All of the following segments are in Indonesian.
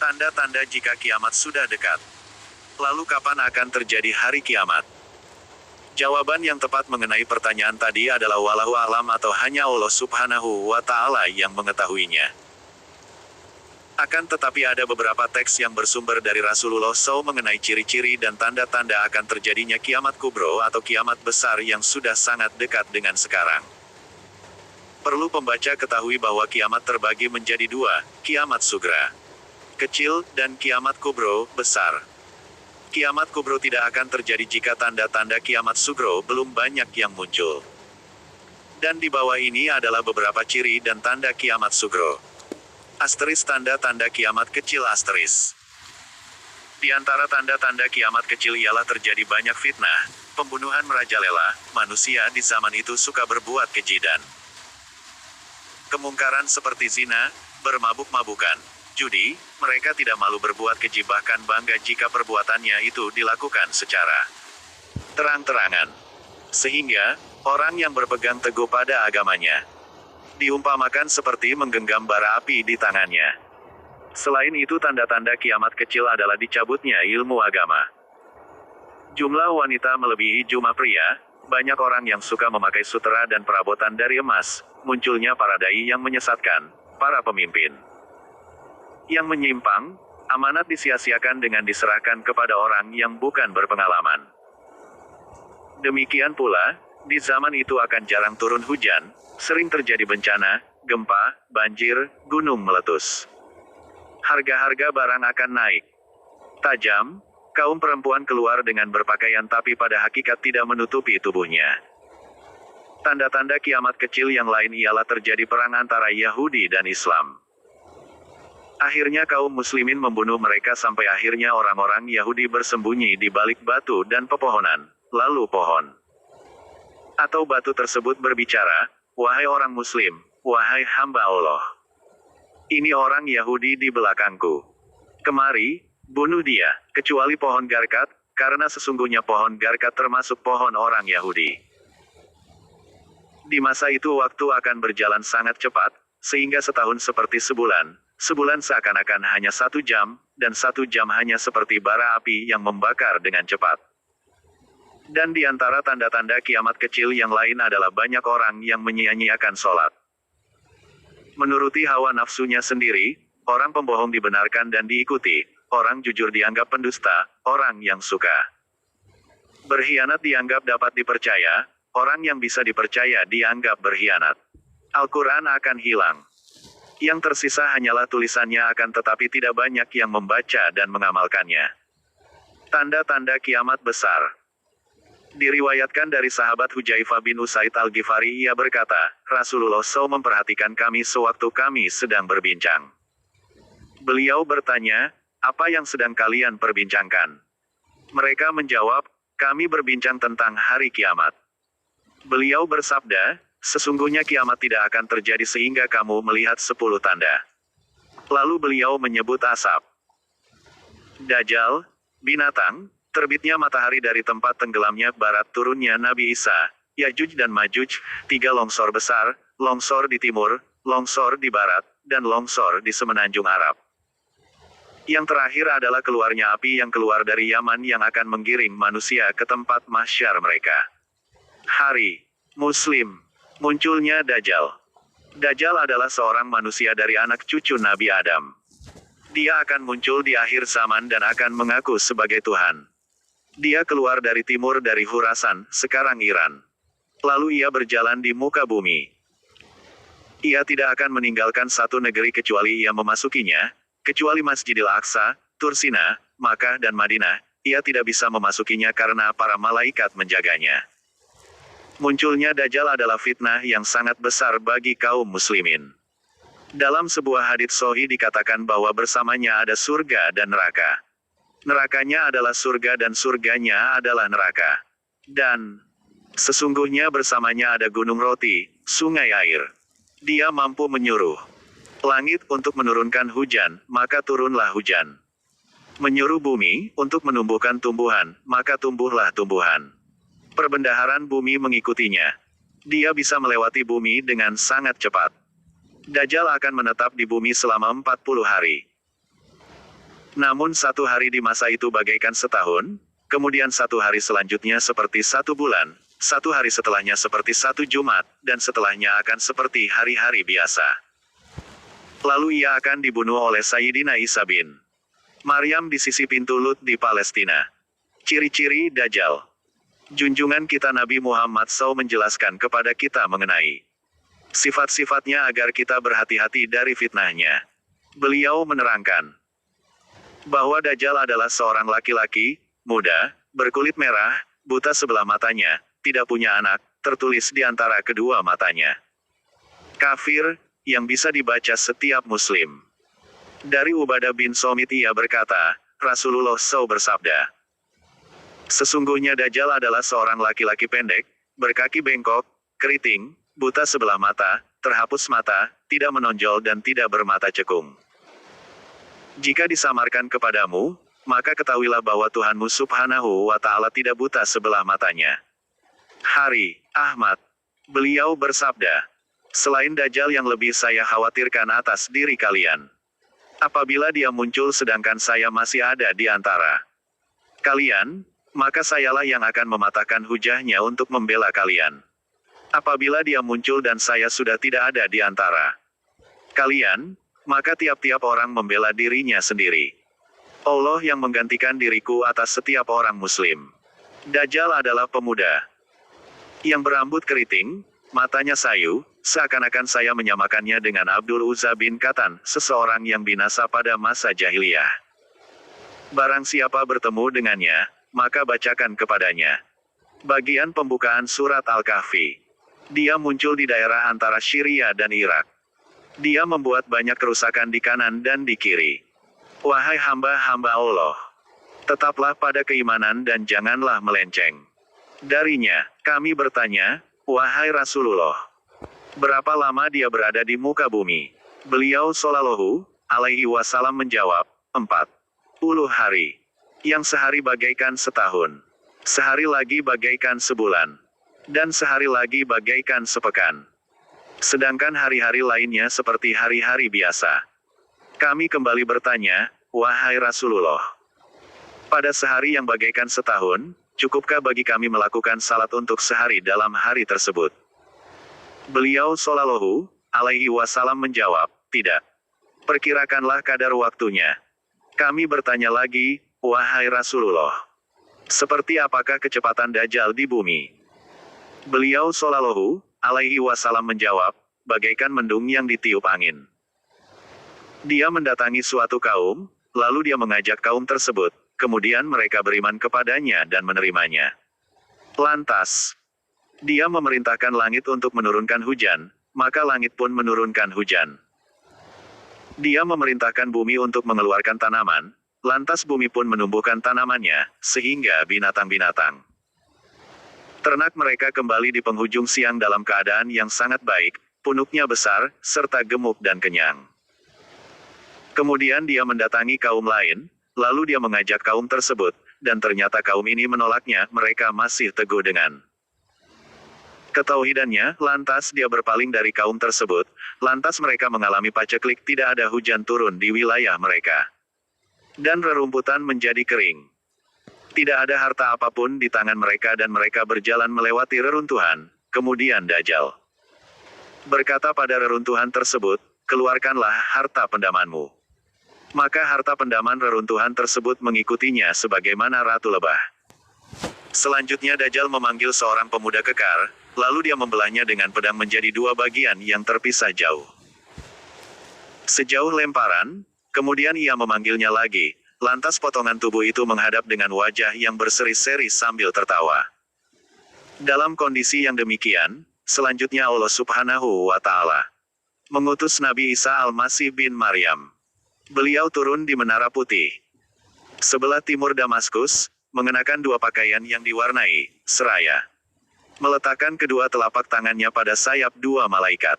Tanda-tanda jika kiamat sudah dekat. Lalu kapan akan terjadi hari kiamat? Jawaban yang tepat mengenai pertanyaan tadi adalah wallahu a'lam atau hanya Allah Subhanahu wa Ta'ala yang mengetahuinya. Akan tetapi ada beberapa teks yang bersumber dari Rasulullah SAW mengenai ciri-ciri dan tanda-tanda akan terjadinya kiamat kubro atau kiamat besar yang sudah sangat dekat dengan sekarang. Perlu pembaca ketahui bahwa kiamat terbagi menjadi dua, kiamat sugra, kecil, dan kiamat kubro, besar. Kiamat kubro tidak akan terjadi jika tanda-tanda kiamat sugro belum banyak yang muncul. Dan di bawah ini adalah beberapa ciri dan tanda kiamat sugro. Asteris tanda-tanda kiamat kecil asteris. Di antara tanda-tanda kiamat kecil ialah terjadi banyak fitnah, pembunuhan merajalela, manusia di zaman itu suka berbuat keji dan kemungkaran seperti zina, bermabuk-mabukan, judi, mereka tidak malu berbuat keji bahkan bangga jika perbuatannya itu dilakukan secara terang-terangan. Sehingga, orang yang berpegang teguh pada agamanya diumpamakan seperti menggenggam bara api di tangannya. Selain itu tanda-tanda kiamat kecil adalah dicabutnya ilmu agama. Jumlah wanita melebihi jumlah pria, banyak orang yang suka memakai sutera dan perabotan dari emas, munculnya para dai yang menyesatkan, para pemimpin yang menyimpang, amanat disia-siakan dengan diserahkan kepada orang yang bukan berpengalaman. Demikian pula, di zaman itu akan jarang turun hujan, sering terjadi bencana, gempa, banjir, gunung meletus. Harga-harga barang akan naik tajam, kaum perempuan keluar dengan berpakaian tapi pada hakikat tidak menutupi tubuhnya. Tanda-tanda kiamat kecil yang lain ialah terjadi perang antara Yahudi dan Islam. Akhirnya kaum muslimin membunuh mereka sampai akhirnya orang-orang Yahudi bersembunyi di balik batu dan pepohonan. Lalu pohon atau batu tersebut berbicara, "Wahai orang muslim, wahai hamba Allah. Ini orang Yahudi di belakangku. Kemari, bunuh dia, kecuali pohon garkat, karena sesungguhnya pohon garkat termasuk pohon orang Yahudi." Di masa itu waktu akan berjalan sangat cepat, sehingga setahun seperti sebulan. Sebulan seakan-akan hanya 1 jam, dan 1 jam hanya seperti bara api yang membakar dengan cepat. Dan di antara tanda-tanda kiamat kecil yang lain adalah banyak orang yang menyia-nyiakan sholat. Menuruti hawa nafsunya sendiri, orang pembohong dibenarkan dan diikuti, orang jujur dianggap pendusta, orang yang suka berkhianat dianggap dapat dipercaya, orang yang bisa dipercaya dianggap berkhianat. Al-Quran akan hilang. Yang tersisa hanyalah tulisannya akan tetapi tidak banyak yang membaca dan mengamalkannya. Tanda-tanda kiamat besar. Diriwayatkan dari sahabat Hudzaifah bin Usaid Al-Ghifari, ia berkata, Rasulullah SAW memperhatikan kami sewaktu kami sedang berbincang. Beliau bertanya, apa yang sedang kalian perbincangkan? Mereka menjawab, kami berbincang tentang hari kiamat. Beliau bersabda, sesungguhnya kiamat tidak akan terjadi sehingga kamu melihat 10 tanda. Lalu beliau menyebut asap, Dajjal, binatang, terbitnya matahari dari tempat tenggelamnya barat, turunnya Nabi Isa, Yajuj dan Majuj, 3 longsor besar, longsor di timur, longsor di barat, dan longsor di semenanjung Arab. Yang terakhir adalah keluarnya api yang keluar dari Yaman yang akan menggiring manusia ke tempat mahsyar mereka. Hari Muslim. Munculnya Dajjal. Dajjal adalah seorang manusia dari anak cucu Nabi Adam. Dia akan muncul di akhir zaman dan akan mengaku sebagai Tuhan. Dia keluar dari timur dari Khurasan, sekarang Iran. Lalu ia berjalan di muka bumi. Ia tidak akan meninggalkan satu negeri kecuali ia memasukinya, kecuali Masjidil Aqsa, Tursina, Makkah dan Madinah, ia tidak bisa memasukinya karena para malaikat menjaganya. Munculnya Dajjal adalah fitnah yang sangat besar bagi kaum muslimin. Dalam sebuah hadits sahih dikatakan bahwa bersamanya ada surga dan neraka. Nerakanya adalah surga dan surganya adalah neraka. Dan sesungguhnya bersamanya ada gunung roti, sungai air. Dia mampu menyuruh langit untuk menurunkan hujan, maka turunlah hujan. Menyuruh bumi untuk menumbuhkan tumbuhan, maka tumbuhlah tumbuhan. Perbendaharaan bumi mengikutinya. Dia bisa melewati bumi dengan sangat cepat. Dajjal akan menetap di bumi selama 40 hari. Namun satu hari di masa itu bagaikan setahun, kemudian satu hari selanjutnya seperti 1 bulan, satu hari setelahnya seperti 1 Jumat, dan setelahnya akan seperti hari-hari biasa. Lalu ia akan dibunuh oleh Sayyidina Isa bin Maryam di sisi pintu Lut di Palestina. Ciri-ciri Dajjal. Junjungan kita Nabi Muhammad SAW menjelaskan kepada kita mengenai sifat-sifatnya agar kita berhati-hati dari fitnahnya. Beliau menerangkan bahwa Dajjal adalah seorang laki-laki, muda, berkulit merah, buta sebelah matanya, tidak punya anak, tertulis di antara kedua matanya. Kafir, yang bisa dibaca setiap muslim. Dari Ubadah bin Somit ia berkata, Rasulullah SAW bersabda, sesungguhnya Dajjal adalah seorang laki-laki pendek, berkaki bengkok, keriting, buta sebelah mata, terhapus mata, tidak menonjol dan tidak bermata cekung. Jika disamarkan kepadamu, maka ketahuilah bahwa Tuhanmu Subhanahu wa Ta'ala tidak buta sebelah matanya. Hari Ahmad. Beliau bersabda, selain Dajjal yang lebih saya khawatirkan atas diri kalian. Apabila dia muncul sedangkan saya masih ada di antara kalian, maka sayalah yang akan mematahkan hujahnya untuk membela kalian. Apabila dia muncul dan saya sudah tidak ada di antara kalian, maka tiap-tiap orang membela dirinya sendiri. Allah yang menggantikan diriku atas setiap orang muslim. Dajjal adalah pemuda yang berambut keriting, matanya sayu, seakan-akan saya menyamakannya dengan Abdul Uzza bin Katan, seseorang yang binasa pada masa jahiliyah. Barang siapa bertemu dengannya, maka bacakan kepadanya bagian pembukaan surat Al-Kahfi. Dia muncul di daerah antara Syria dan Irak. Dia membuat banyak kerusakan di kanan dan di kiri. Wahai hamba-hamba Allah, tetaplah pada keimanan dan janganlah melenceng darinya. Kami bertanya, wahai Rasulullah, berapa lama dia berada di muka bumi? Beliau Shallallahu alaihi wasallam menjawab, 40 hari. Yang sehari bagaikan setahun, sehari lagi bagaikan sebulan, dan sehari lagi bagaikan sepekan. Sedangkan hari-hari lainnya seperti hari-hari biasa. Kami kembali bertanya, wahai Rasulullah, pada sehari yang bagaikan setahun, cukupkah bagi kami melakukan salat untuk sehari dalam hari tersebut? Beliau Shallallahu alaihi wasallam menjawab, tidak. Perkirakanlah kadar waktunya. Kami bertanya lagi, wahai Rasulullah, seperti apakah kecepatan Dajjal di bumi? Beliau Shallallahu alaihi wasallam menjawab, bagaikan mendung yang ditiup angin. Dia mendatangi suatu kaum, lalu dia mengajak kaum tersebut, kemudian mereka beriman kepadanya dan menerimanya. Lantas, dia memerintahkan langit untuk menurunkan hujan, maka langit pun menurunkan hujan. Dia memerintahkan bumi untuk mengeluarkan tanaman, lantas bumi pun menumbuhkan tanamannya, sehingga binatang-binatang ternak mereka kembali di penghujung siang dalam keadaan yang sangat baik, punuknya besar, serta gemuk dan kenyang. Kemudian dia mendatangi kaum lain, lalu dia mengajak kaum tersebut, dan ternyata kaum ini menolaknya, mereka masih teguh dengan ketauhidannya, lantas dia berpaling dari kaum tersebut, lantas mereka mengalami paceklik, tidak ada hujan turun di wilayah mereka. Dan rerumputan menjadi kering. Tidak ada harta apapun di tangan mereka dan mereka berjalan melewati reruntuhan, kemudian Dajjal berkata pada reruntuhan tersebut, keluarkanlah harta pendamanmu. Maka harta pendaman reruntuhan tersebut mengikutinya sebagaimana ratu lebah. Selanjutnya Dajjal memanggil seorang pemuda kekar, lalu dia membelahnya dengan pedang menjadi 2 bagian yang terpisah jauh. Sejauh lemparan, kemudian ia memanggilnya lagi. Lantas potongan tubuh itu menghadap dengan wajah yang berseri-seri sambil tertawa. Dalam kondisi yang demikian, selanjutnya Allah Subhanahu wa Ta'ala mengutus Nabi Isa Al-Masih bin Maryam. Beliau turun di Menara Putih, sebelah timur Damaskus, mengenakan 2 pakaian yang diwarnai seraya. Meletakkan kedua telapak tangannya pada sayap 2 malaikat.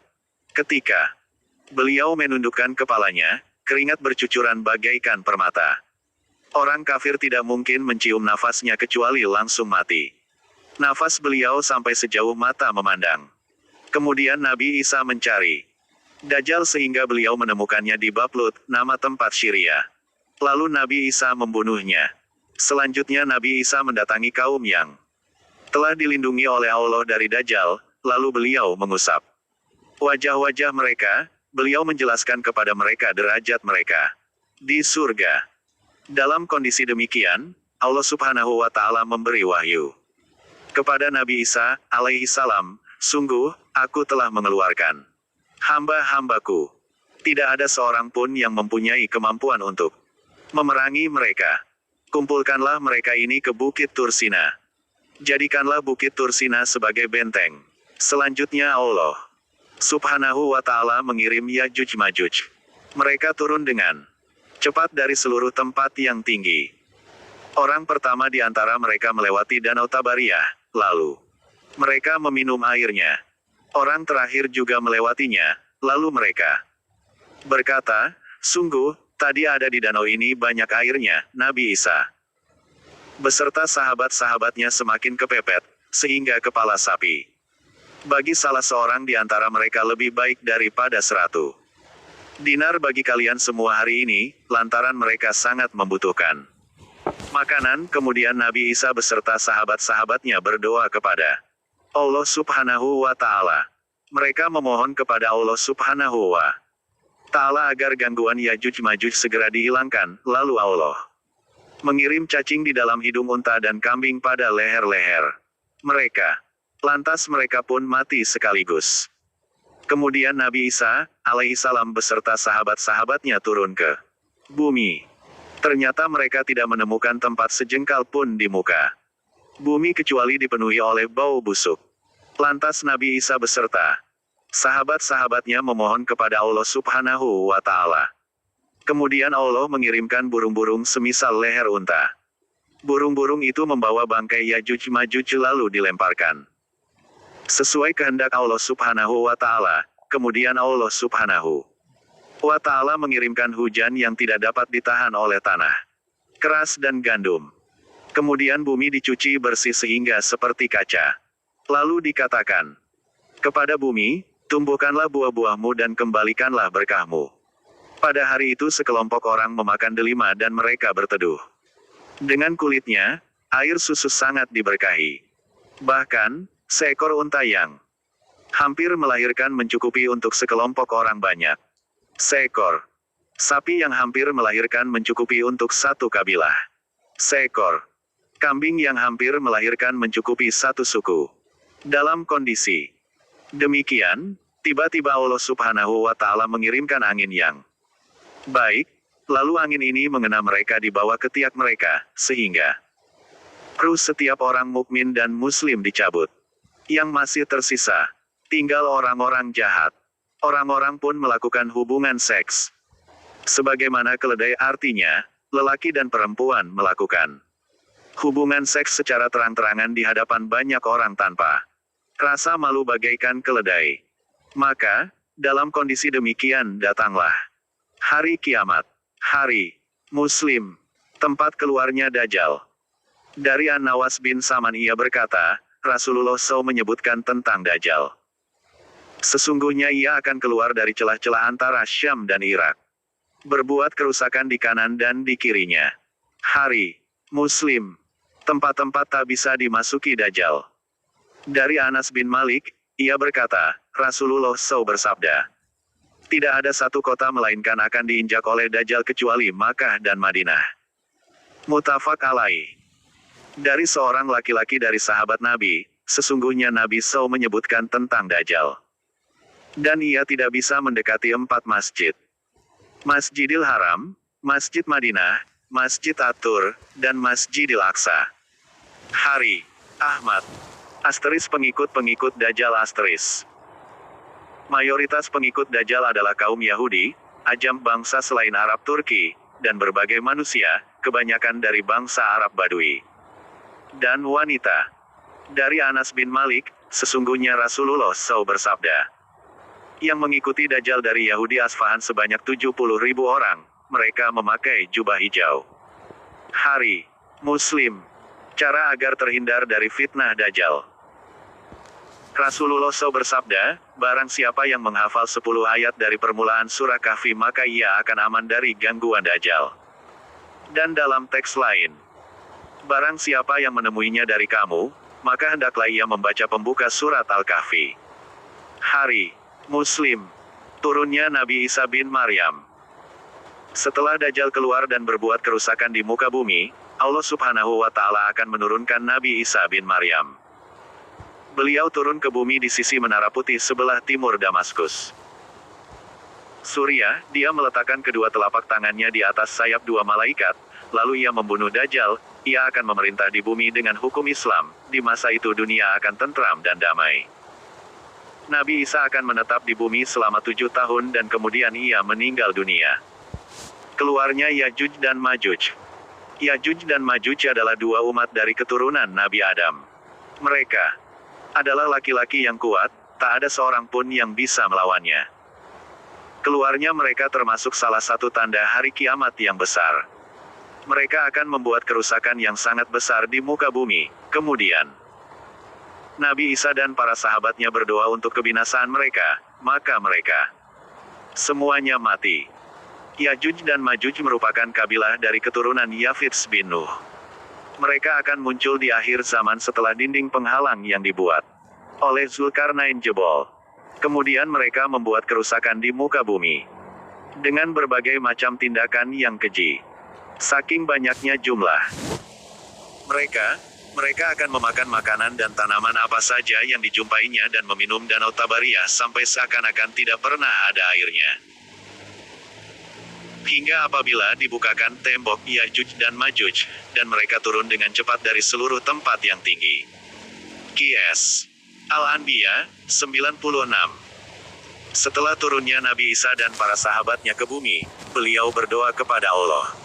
Ketika beliau menundukkan kepalanya, keringat bercucuran bagaikan permata. Orang kafir tidak mungkin mencium nafasnya kecuali langsung mati. Nafas beliau sampai sejauh mata memandang. Kemudian Nabi Isa mencari Dajjal sehingga beliau menemukannya di Bablut, nama tempat Syria. Lalu Nabi Isa membunuhnya. Selanjutnya Nabi Isa mendatangi kaum yang telah dilindungi oleh Allah dari Dajjal, lalu beliau mengusap wajah-wajah mereka, beliau menjelaskan kepada mereka derajat mereka di surga. Dalam kondisi demikian, Allah Subhanahu wa Ta'ala memberi wahyu kepada Nabi Isa alaihi salam, sungguh, aku telah mengeluarkan hamba-hambaku. Tidak ada seorang pun yang mempunyai kemampuan untuk memerangi mereka. Kumpulkanlah mereka ini ke Bukit Tursina. Jadikanlah Bukit Tursina sebagai benteng. Selanjutnya Allah Subhanahu wa Ta'ala mengirim Yajuj Majuj. Mereka turun dengan cepat dari seluruh tempat yang tinggi. Orang pertama di antara mereka melewati Danau Tabariyah, lalu mereka meminum airnya. Orang terakhir juga melewatinya, lalu mereka berkata, sungguh, tadi ada di danau ini banyak airnya. Nabi Isa beserta sahabat-sahabatnya semakin kepepet, sehingga kepala sapi bagi salah seorang di antara mereka lebih baik daripada 100 dinar bagi kalian semua hari ini, lantaran mereka sangat membutuhkan makanan. Kemudian Nabi Isa beserta sahabat-sahabatnya berdoa kepada Allah Subhanahu wa Ta'ala. Mereka memohon kepada Allah Subhanahu wa Ta'ala agar gangguan Yajuj Majuj segera dihilangkan, lalu Allah mengirim cacing di dalam hidung unta dan kambing pada leher-leher mereka. Lantas mereka pun mati sekaligus. Kemudian Nabi Isa alaihissalam beserta sahabat-sahabatnya turun ke bumi. Ternyata mereka tidak menemukan tempat sejengkal pun di muka bumi kecuali dipenuhi oleh bau busuk. Lantas Nabi Isa beserta sahabat-sahabatnya memohon kepada Allah Subhanahu wa Ta'ala. Kemudian Allah mengirimkan burung-burung semisal leher unta. Burung-burung itu membawa bangkai Yajuj Majuj lalu dilemparkan sesuai kehendak Allah Subhanahu wa Ta'ala. Kemudian Allah Subhanahu wa Ta'ala mengirimkan hujan yang tidak dapat ditahan oleh tanah keras dan gandum. Kemudian bumi dicuci bersih sehingga seperti kaca. Lalu dikatakan kepada bumi, tumbuhkanlah buah-buahmu dan kembalikanlah berkahmu. Pada hari itu sekelompok orang memakan delima dan mereka berteduh dengan kulitnya. Air susu sangat diberkahi. Bahkan, seekor unta yang hampir melahirkan mencukupi untuk sekelompok orang banyak. Seekor sapi yang hampir melahirkan mencukupi untuk satu kabilah. Seekor kambing yang hampir melahirkan mencukupi satu suku. Dalam kondisi demikian, tiba-tiba Allah Subhanahu wa Ta'ala mengirimkan angin yang baik, lalu angin ini mengena mereka di bawah ketiak mereka, sehingga ruh setiap orang mukmin dan muslim dicabut. Yang masih tersisa tinggal orang-orang jahat. Orang-orang pun melakukan hubungan seks. Sebagaimana keledai, artinya lelaki dan perempuan melakukan hubungan seks secara terang-terangan di hadapan banyak orang tanpa rasa malu bagaikan keledai. Maka, dalam kondisi demikian datanglah hari kiamat, hari Muslim, tempat keluarnya Dajjal. Dari An-Nawas bin Saman ia berkata, Rasulullah SAW menyebutkan tentang Dajjal. Sesungguhnya ia akan keluar dari celah-celah antara Syam dan Irak, berbuat kerusakan di kanan dan di kirinya. Hari Muslim, tempat-tempat tak bisa dimasuki Dajjal. Dari Anas bin Malik, ia berkata, Rasulullah SAW bersabda, tidak ada satu kota melainkan akan diinjak oleh Dajjal kecuali Makkah dan Madinah. Muttafaq alaih. Dari seorang laki-laki dari sahabat Nabi, sesungguhnya Nabi SAW menyebutkan tentang Dajjal. Dan ia tidak bisa mendekati 4 masjid. Masjidil Haram, Masjid Madinah, Masjid At-Tur, dan Masjidil Aqsa. Hari Ahmad. Asteris pengikut-pengikut Dajjal asteris. Mayoritas pengikut Dajjal adalah kaum Yahudi, ajam bangsa selain Arab Turki, dan berbagai manusia, kebanyakan dari bangsa Arab Badui. Dan wanita. Dari Anas bin Malik, sesungguhnya Rasulullah SAW bersabda, yang mengikuti Dajjal dari Yahudi Asfahan sebanyak 70.000 orang, mereka memakai jubah hijau. Hari Muslim. Cara agar terhindar dari fitnah Dajjal. Rasulullah SAW bersabda, barang siapa yang menghafal 10 ayat dari permulaan surah Kahfi maka ia akan aman dari gangguan Dajjal. Dan dalam teks lain, barang siapa yang menemuinya dari kamu, maka hendaklah ia membaca pembuka surat Al-Kahfi. Hari Muslim. Turunnya Nabi Isa bin Maryam. Setelah Dajjal keluar dan berbuat kerusakan di muka bumi, Allah Subhanahu wa Ta'ala akan menurunkan Nabi Isa bin Maryam. Beliau turun ke bumi di sisi Menara Putih sebelah timur Damaskus. Surya, dia meletakkan kedua telapak tangannya di atas sayap dua malaikat, lalu ia membunuh Dajjal. Ia akan memerintah di bumi dengan hukum Islam. Di masa itu dunia akan tentram dan damai. Nabi Isa akan menetap di bumi selama 7 tahun dan kemudian ia meninggal dunia. Keluarnya Yajuj dan Majuj. Yajuj dan Majuj adalah dua umat dari keturunan Nabi Adam. Mereka adalah laki-laki yang kuat, tak ada seorang pun yang bisa melawannya. Keluarnya mereka termasuk salah satu tanda hari kiamat yang besar. Mereka akan membuat kerusakan yang sangat besar di muka bumi. Kemudian, Nabi Isa dan para sahabatnya berdoa untuk kebinasaan mereka, maka mereka semuanya mati. Yajuj dan Majuj merupakan kabilah dari keturunan Yafits bin Nuh. Mereka akan muncul di akhir zaman setelah dinding penghalang yang dibuat oleh Zulkarnain jebol. Kemudian mereka membuat kerusakan di muka bumi dengan berbagai macam tindakan yang keji. Saking banyaknya jumlah mereka akan memakan makanan dan tanaman apa saja yang dijumpainya dan meminum danau Tabariyah sampai seakan-akan tidak pernah ada airnya. Hingga apabila dibukakan tembok Yajuj dan Majuj, dan mereka turun dengan cepat dari seluruh tempat yang tinggi. Qs. Al-Anbiya, 96. Setelah turunnya Nabi Isa dan para sahabatnya ke bumi, beliau berdoa kepada Allah.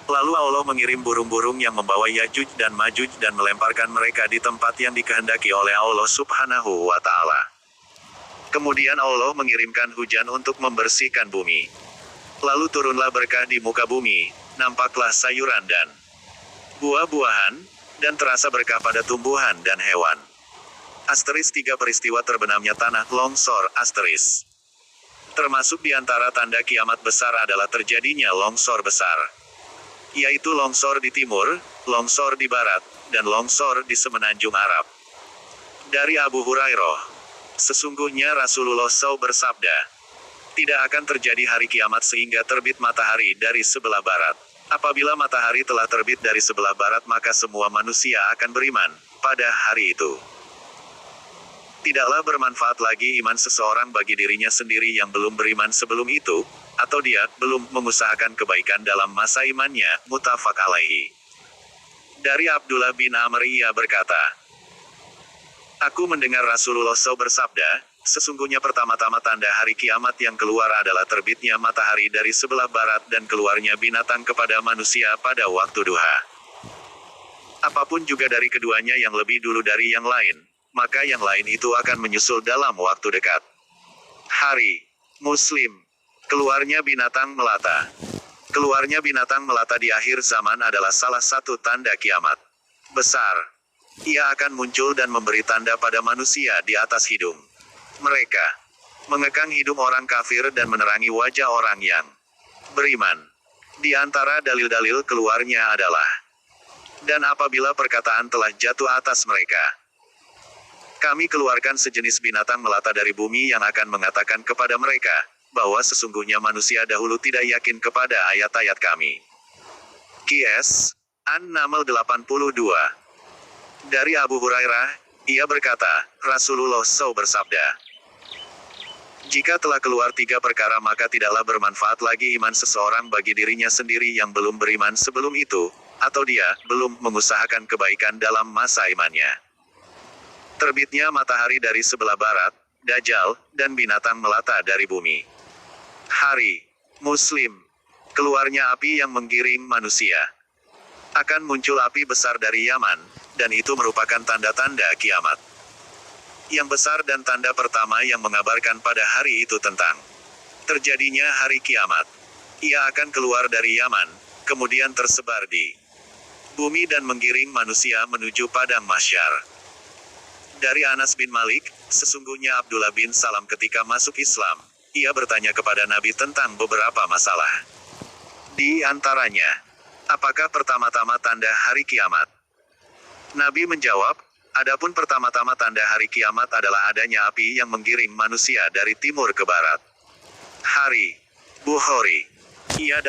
Lalu Allah mengirim burung-burung yang membawa Yajuj dan Majuj dan melemparkan mereka di tempat yang dikehendaki oleh Allah Subhanahu wa Ta'ala. Kemudian Allah mengirimkan hujan untuk membersihkan bumi. Lalu turunlah berkah di muka bumi, nampaklah sayuran dan buah-buahan, dan terasa berkah pada tumbuhan dan hewan. Asteris 3 peristiwa terbenamnya tanah longsor, asteris. Termasuk di antara tanda kiamat besar adalah terjadinya longsor besar. Yaitu longsor di timur, longsor di barat, dan longsor di semenanjung Arab. Dari Abu Hurairah, sesungguhnya Rasulullah SAW bersabda, tidak akan terjadi hari kiamat sehingga terbit matahari dari sebelah barat. Apabila matahari telah terbit dari sebelah barat maka semua manusia akan beriman pada hari itu. Tidaklah bermanfaat lagi iman seseorang bagi dirinya sendiri yang belum beriman sebelum itu, atau dia belum mengusahakan kebaikan dalam masa imannya, muttafaq alaihi. Dari Abdullah bin Amr ia berkata, aku mendengar Rasulullah SAW bersabda, sesungguhnya pertama-tama tanda hari kiamat yang keluar adalah terbitnya matahari dari sebelah barat dan keluarnya binatang kepada manusia pada waktu duha. Apapun juga dari keduanya yang lebih dulu dari yang lain, maka yang lain itu akan menyusul dalam waktu dekat. Hari Muslim. Keluarnya binatang melata. Keluarnya binatang melata di akhir zaman adalah salah satu tanda kiamat besar. Ia akan muncul dan memberi tanda pada manusia di atas hidung mereka, mengekang hidung orang kafir dan menerangi wajah orang yang beriman. Di antara dalil-dalil keluarnya adalah, dan apabila perkataan telah jatuh atas mereka, kami keluarkan sejenis binatang melata dari bumi yang akan mengatakan kepada mereka, bahwa sesungguhnya manusia dahulu tidak yakin kepada ayat-ayat kami. Qs. An-Naml 82. Dari Abu Hurairah, ia berkata, Rasulullah SAW bersabda, jika telah keluar 3 perkara maka tidaklah bermanfaat lagi iman seseorang bagi dirinya sendiri yang belum beriman sebelum itu, atau dia belum mengusahakan kebaikan dalam masa imannya. Terbitnya matahari dari sebelah barat, Dajjal, dan binatang melata dari bumi. Hari Muslim. Keluarnya api yang menggiring manusia. Akan muncul api besar dari Yaman, dan itu merupakan tanda-tanda kiamat yang besar dan tanda pertama yang mengabarkan pada hari itu tentang terjadinya hari kiamat. Ia akan keluar dari Yaman, kemudian tersebar di bumi dan menggiring manusia menuju padang mahsyar. Dari Anas bin Malik, sesungguhnya Abdullah bin Salam ketika masuk Islam, ia bertanya kepada Nabi tentang beberapa masalah. Di antaranya, apakah pertama-tama tanda hari kiamat? Nabi menjawab, adapun pertama-tama tanda hari kiamat adalah adanya api yang menggiring manusia dari timur ke barat. Hari Bukhari. Ia